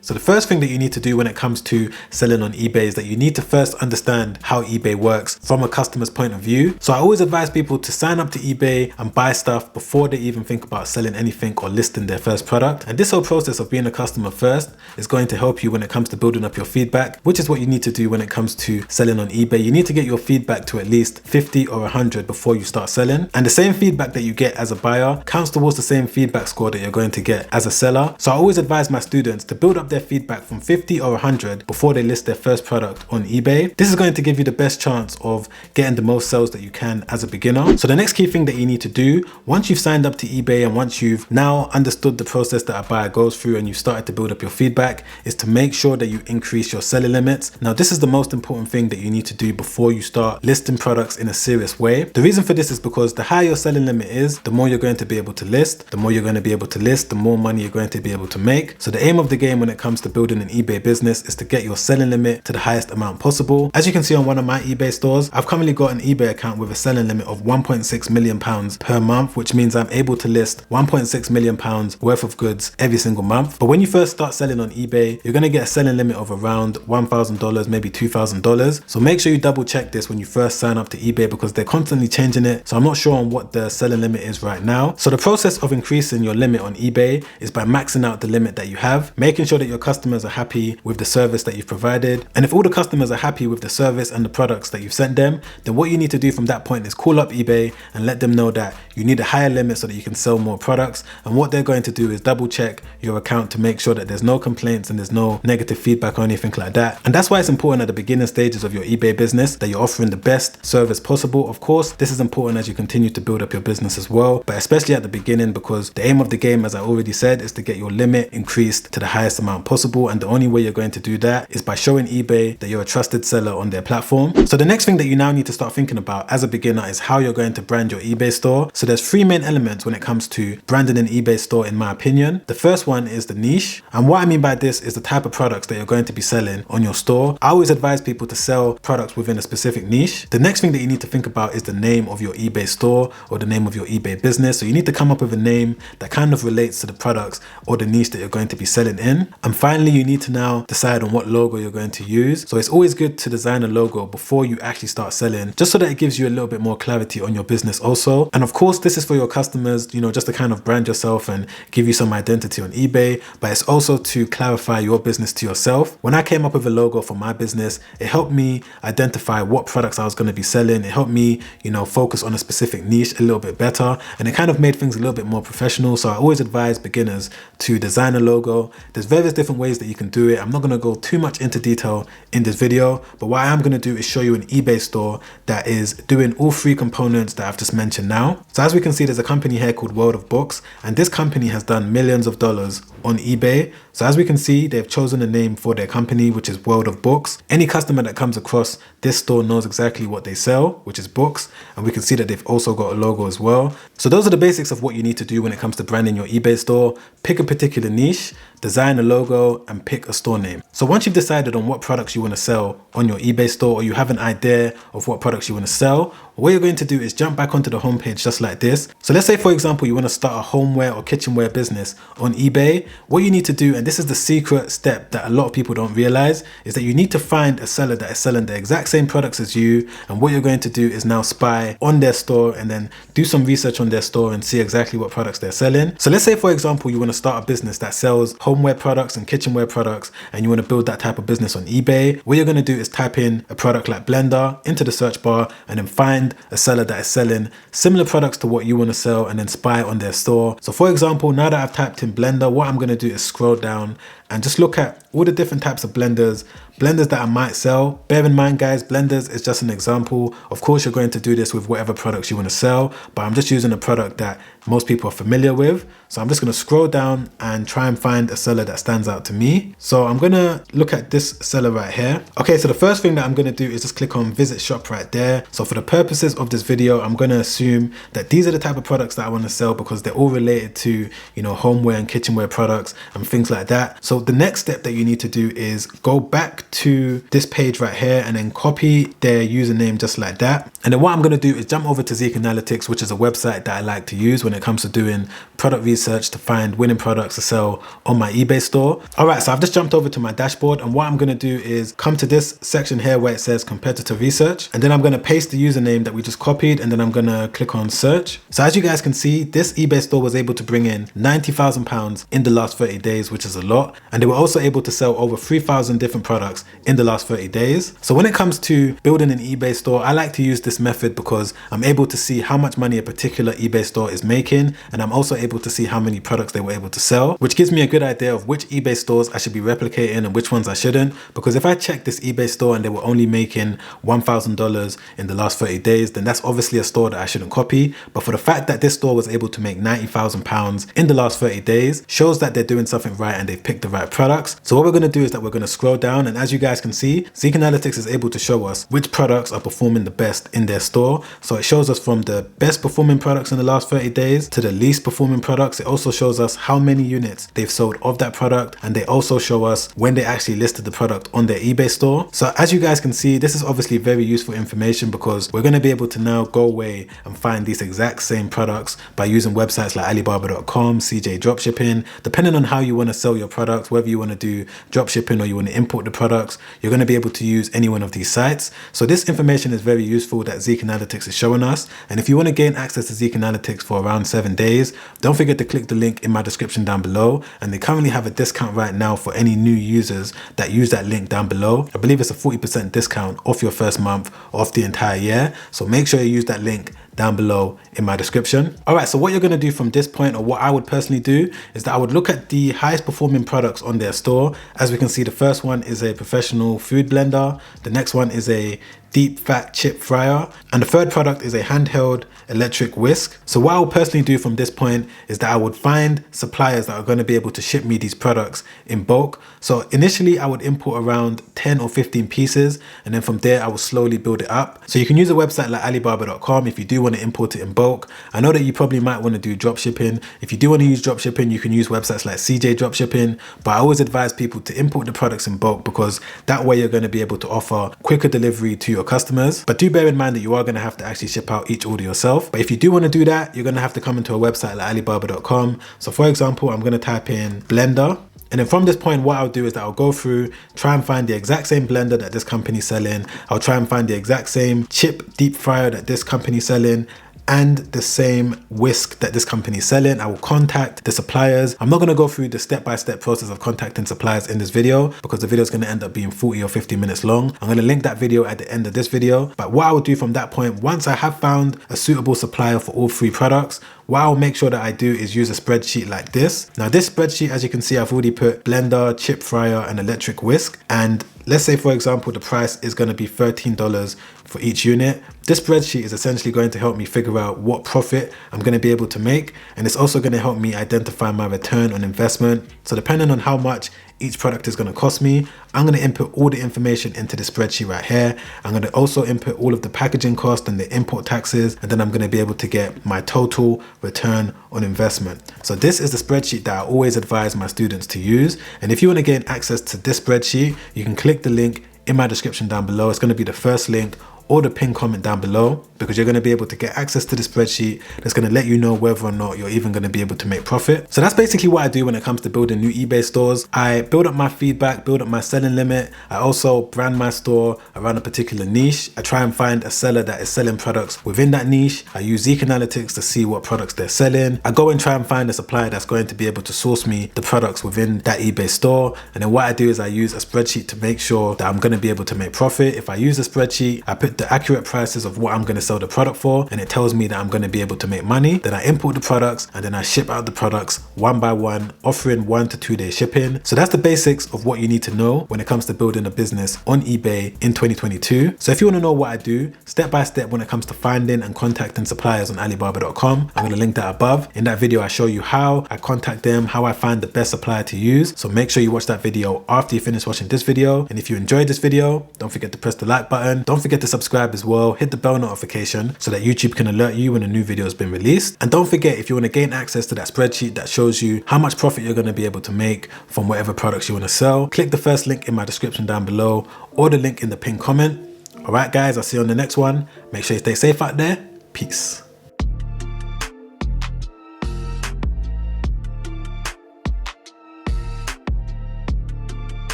So the first thing that you need to do when it comes to selling on eBay is that you need to first understand how eBay works from a customer's point of view. So I always advise people to sign up to eBay and buy stuff before they even think about selling anything or listing their first product. And this whole process of being a customer first is going to help you when it comes to building up your feedback, which is what you need to do when it comes to selling on eBay. You need to get your feedback to at least 50 or 100 before you start selling. And the same feedback that you get as a buyer counts towards the same feedback score that you're going to get as a seller. So I always advise my students to build up their feedback from 50 or 100 before they list their first product on eBay. This is going to give you the best chance of getting the most sales that you can as a beginner. So the next key thing that you need to do, once you've signed up to eBay and once you've now understood the process that a buyer goes through and you've started to build up your feedback, is to make sure that you increase your selling limits. Now, this is the most important thing that you need to do before you start listing products in a serious way. The reason for this is because the higher your selling limit is, the more you're going to be able to list. The more you're going to be able to list, the more money you're going to be able to make. So the aim of the game when it comes to building an eBay business is to get your selling limit to the highest amount possible. As you can see on one of my eBay stores, I've currently got an eBay account with a selling limit of £1.6 million per month, which means I'm able to list £1.6 million worth of goods every single month. But when you first start selling on eBay, you're going to get a selling limit of around $1,000, maybe $2,000. So make sure you double check this when you first sign up to eBay because they're constantly changing it. So I'm not sure on what the selling limit is right now. So the process of increasing your limit on eBay is by maxing out the limit that you have, making sure that your customers are happy with the service that you've provided. And if all the customers are happy with the service and the products that you've sent them, then what you need to do from that point is call up eBay and let them know that you need a higher limit so that you can sell more products. And what they're going to do is double check your account to make sure that there's no complaints and there's no negative feedback or anything like that. And that's why it's important at the beginning stages of your eBay business that you're offering the best service possible. Of course, this is important as you continue to build up your business as well, but especially at the beginning, because the aim of the game, as I already said, is to get your limit increased to the highest amount possible. And the only way you're going to do that is by showing eBay that you're a trusted seller on their platform. So the next thing that you now need to start thinking about as a beginner is how you're going to brand your eBay store. So there's three main elements when it comes to branding an eBay store, in my opinion. The first one is the niche. And what I mean by this is the type of products that you're going to be selling on your store. I always advise people to sell products within a specific niche. The next thing that you need to think about is the name of your eBay store or the name of your eBay business. So you need to come up with a name that kind of relates to the products or the niche that you're going to be selling in. And finally, you need to now decide on what logo you're going to use. So it's always good to design a logo before you actually start selling, just so that it gives you a little bit more clarity on your business also. And of course, this is for your customers, just to kind of brand yourself and give you some identity on eBay, but it's also to clarify your business to yourself. When I came up with a logo for my business, it helped me identify what products I was going to be selling. It helped me, focus on a specific niche a little bit better, and it kind of made things a little bit more professional. So I always advise beginners to design a logo. There's various different ways that you can do it. I'm not going to go too much into detail in this video, but what I am going to do is show you an eBay store that is doing all three components that I've just mentioned now. So as we can see, there's a company here called World of Books, and this company has done millions of dollars on eBay. So as we can see, they've chosen a name for their company, which is World of Books. Any customer that comes across this store knows exactly what they sell, which is books. And we can see that they've also got a logo as well. So those are the basics of what you need to do when it comes to branding your eBay store. Pick a particular niche, design a logo, and pick a store name. So once you've decided on what products you want to sell on your eBay store, or you have an idea of what products you want to sell, what you're going to do is jump back onto the homepage just like this. So let's say, for example, you want to start a homeware or kitchenware business on eBay. What you need to do, and this is the secret step that a lot of people don't realize, is that you need to find a seller that is selling the exact same products as you. And what you're going to do is now spy on their store and then do some research on their store and see exactly what products they're selling. So let's say, for example, you want to start a business that sells homeware products and kitchenware products, and you want to build that type of business on eBay. What you're going to do is type in a product like blender into the search bar and then find a seller that is selling similar products to what you want to sell and then spy on their store. So for example, now that I've typed in blender, what I'm going to do is scroll down and just look at all the different types of blenders that I might sell. Bear in mind, guys, blenders is just an example. Of course, you're going to do this with whatever products you want to sell, but I'm just using a product that most people are familiar with. So I'm just going to scroll down and try and find a seller that stands out to me. So I'm going to look at this seller right here. Okay, so the first thing that I'm going to do is just click on visit shop right there. So for the purposes of this video, I'm going to assume that these are the type of products that I want to sell because they're all related to, homeware and kitchenware products and things like that. So So the next step that you need to do is go back to this page right here and then copy their username just like that. And then what I'm going to do is jump over to Zik Analytics, which is a website that I like to use when it comes to doing product research to find winning products to sell on my eBay store. All right, so I've just jumped over to my dashboard, and what I'm going to do is come to this section here where it says competitor research, and then I'm going to paste the username that we just copied, and then I'm going to click on search. So as you guys can see, this eBay store was able to bring in £90,000 in the last 30 days, which is a lot. And they were also able to sell over 3,000 different products in the last 30 days. So when it comes to building an eBay store, I like to use this method because I'm able to see how much money a particular eBay store is making, and I'm also able to see how many products they were able to sell, which gives me a good idea of which eBay stores I should be replicating and which ones I shouldn't. Because if I check this eBay store and they were only making $1,000 in the last 30 days, then that's obviously a store that I shouldn't copy. But for the fact that this store was able to make £90,000 in the last 30 days shows that they're doing something right and they've picked the right products. So what we're going to do is that we're going to scroll down, and as you guys can see, Zik Analytics is able to show us which products are performing the best in their store. So it shows us from the best performing products in the last 30 days to the least performing products. It also shows us how many units they've sold of that product, and they also show us when they actually listed the product on their eBay store. So as you guys can see, this is obviously very useful information because we're going to be able to now go away and find these exact same products by using websites like Alibaba.com, CJ Dropshipping. Depending on how you want to sell your products, whether you want to do dropshipping or you want to import the products, you're going to be able to use any one of these sites. So this information is very useful that Zik Analytics is showing us. And if you want to gain access to Zik Analytics for around 7 days, don't forget to click the link in my description down below. And they currently have a discount right now for any new users that use that link down below. I believe it's a 40% discount off your first month, off the entire year. So make sure you use that link down below in my description. All right, so what you're going to do from this point, or what I would personally do, is that I would look at the highest performing products on their store. As we can see, the first one is a professional food blender. The next one is a deep fat chip fryer, and the third product is a handheld electric whisk. So what I would personally do from this point is that I would find suppliers that are going to be able to ship me these products in bulk. So initially I would import around 10 or 15 pieces, and then from there I will slowly build it up. So you can use a website like Alibaba.com if you do want to import it in bulk. I know that you probably might want to do drop shipping. If you do want to use drop shipping, you can use websites like CJ Dropshipping, but I always advise people to import the products in bulk because that way you're going to be able to offer quicker delivery to your customers. But do bear in mind that you are going to have to actually ship out each order yourself. But if you do want to do that, you're going to have to come into a website like Alibaba.com. So for example, I'm going to type in blender. And then from this point, what I'll do is that I'll go through, try and find the exact same blender that this company's selling. I'll try and find the exact same chip deep fryer that this company's selling, and the same whisk that this company is selling. I will contact the suppliers. I'm not going to go through the step-by-step process of contacting suppliers in this video because the video is going to end up being 40 or 50 minutes long. I'm going to link that video at the end of this video. But what I will do from that point, once I have found a suitable supplier for all 3 products, what I'll make sure that I do is use a spreadsheet like this. Now this spreadsheet, as you can see, I've already put blender, chip fryer, and electric whisk. And let's say, for example, the price is going to be $13 for each unit. This spreadsheet is essentially going to help me figure out what profit I'm going to be able to make. And it's also going to help me identify my return on investment. So depending on how much each product is going to cost me, I'm going to input all the information into the spreadsheet right here. I'm going to also input all of the packaging cost and the import taxes, and then I'm going to be able to get my total return on investment. So this is the spreadsheet that I always advise my students to use. And if you want to gain access to this spreadsheet, you can click the link in my description down below. It's going to be the first link or the pinned comment down below, because you're going to be able to get access to the spreadsheet that's going to let you know whether or not you're even going to be able to make profit. So that's basically what I do when it comes to building new eBay stores. I build up my feedback, build up my selling limit. I also brand my store around a particular niche. I try and find a seller that is selling products within that niche. I use Zik Analytics to see what products they're selling. I go and try and find a supplier that's going to be able to source me the products within that eBay store. And then what I do is I use a spreadsheet to make sure that I'm going to be able to make profit. If I use a spreadsheet, I put the accurate prices of what I'm going to sell the product for, and it tells me that I'm going to be able to make money. Then I import the products, and then I ship out the products one by one, offering 1 to 2 day shipping. So that's the basics of what you need to know when it comes to building a business on eBay in 2022. So if you want to know what I do step by step when it comes to finding and contacting suppliers on Alibaba.com, I'm going to link that above. In that video, I show you how I contact them, how I find the best supplier to use. So make sure you watch that video after you finish watching this video. And if you enjoyed this video, don't forget to press the like button. Don't forget to subscribe subscribe as well, hit the bell notification so that YouTube can alert you when a new video has been released. And don't forget, if you want to gain access to that spreadsheet that shows you how much profit you're going to be able to make from whatever products you want to sell, click the first link in my description down below or the link in the pinned comment. All right, guys, I'll see you on the next one. Make sure you stay safe out there. Peace.